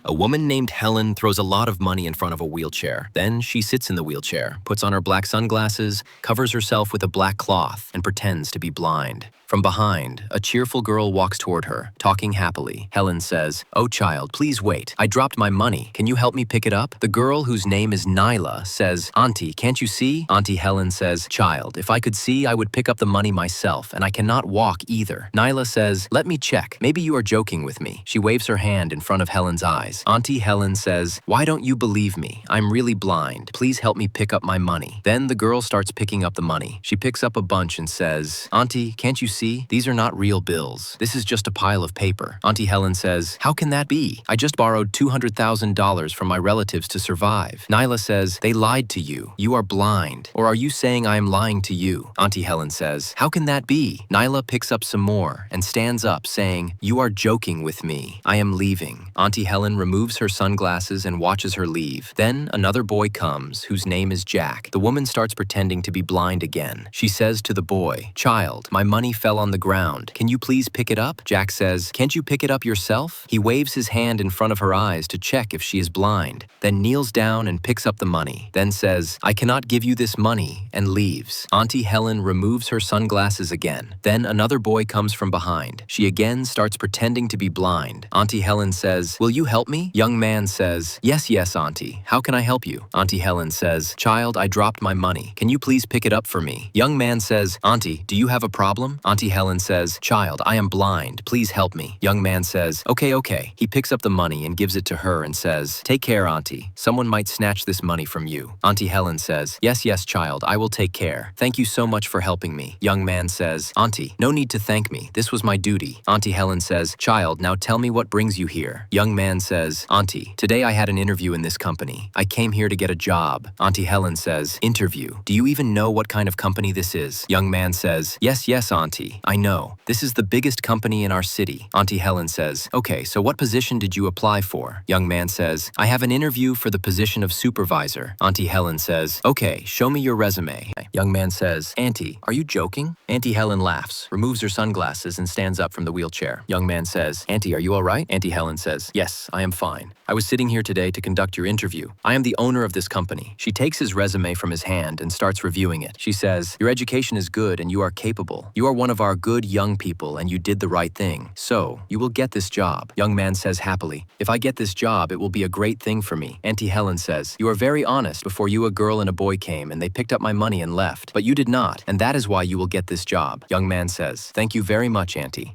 A woman named Helen throws a lot of money in front of a wheelchair. Then she sits in the wheelchair, puts on her black sunglasses, covers herself with a black cloth, and pretends to be blind. From behind, a cheerful girl walks toward her, talking happily. Helen says, "Oh child, please wait. I dropped my money. Can you help me pick it up?" The girl, whose name is Nyla, says, "Auntie, can't you see?" Auntie Helen says, "Child, if I could see, I would pick up the money myself, and I cannot walk either." Nyla says, "Let me check. Maybe you are joking with me." She waves her hand in front of Helen's eyes. Auntie Helen says, "Why don't you believe me? I'm really blind. Please help me pick up my money." Then the girl starts picking up the money. She picks up a bunch and says, "Auntie, can't you see? These are not real bills. This is just a pile of paper." Auntie Helen says, "How can that be? I just borrowed $200,000 from my relatives to survive." Nyla says, "They lied to you. You are blind. Or are you saying I am lying to you?" Auntie Helen says, "How can that be?" Nyla picks up some more and stands up saying, "You are joking with me. I am leaving." Auntie Helen removes her sunglasses and watches her leave. Then another boy comes, whose name is Jack. The woman starts pretending to be blind again. She says to the boy, "Child, my money fell on the ground. Can you please pick it up?" Jack says, "Can't you pick it up yourself?" He waves his hand in front of her eyes to check if she is blind, then kneels down and picks up the money, then says, "I cannot give you this money," and leaves. Auntie Helen removes her sunglasses again. Then another boy comes from behind. She again starts pretending to be blind. Auntie Helen says, "Will you help me?" Young man says, Yes, Auntie. How can I help you?" Auntie Helen says, "Child, I dropped my money. Can you please pick it up for me?" Young man says, "Auntie, do you have a problem?" Auntie Helen says, "Child, I am blind. Please help me." Young man says, Okay. He picks up the money and gives it to her and says, "Take care, Auntie. Someone might snatch this money from you." Auntie Helen says, Yes, child, I will take care. Thank you so much for helping me." Young man says, "Auntie, no need to thank me. This was my duty." Auntie Helen says, "Child, now tell me what brings you here." Young man says, "Auntie, today I had an interview in this company. I came here to get a job." Auntie Helen says, "Interview? Do you even know what kind of company this is?" Young man says, Yes, Auntie, I know. This is the biggest company in our city." Auntie Helen says, "Okay, so what position did you apply for?" Young man says, "I have an interview for the position of supervisor." Auntie Helen says, "Okay, show me your resume." Young man says, "Auntie, are you joking?" Auntie Helen laughs, removes her sunglasses, and stands up from the wheelchair. Young man says, "Auntie, are you all right?" Auntie Helen says, "Yes, I am fine. I was sitting here today to conduct your interview. I am the owner of this company." She takes his resume from his hand and starts reviewing it. She says, "Your education is good and you are capable. You are one of our good young people and you did the right thing. So, you will get this job." Young man says happily, "If I get this job, it will be a great thing for me." Auntie Helen says, "You are very honest. Before you, a girl and a boy came and they picked up my money and left. But you did not, and that is why you will get this job." Young man says, "Thank you very much, Auntie."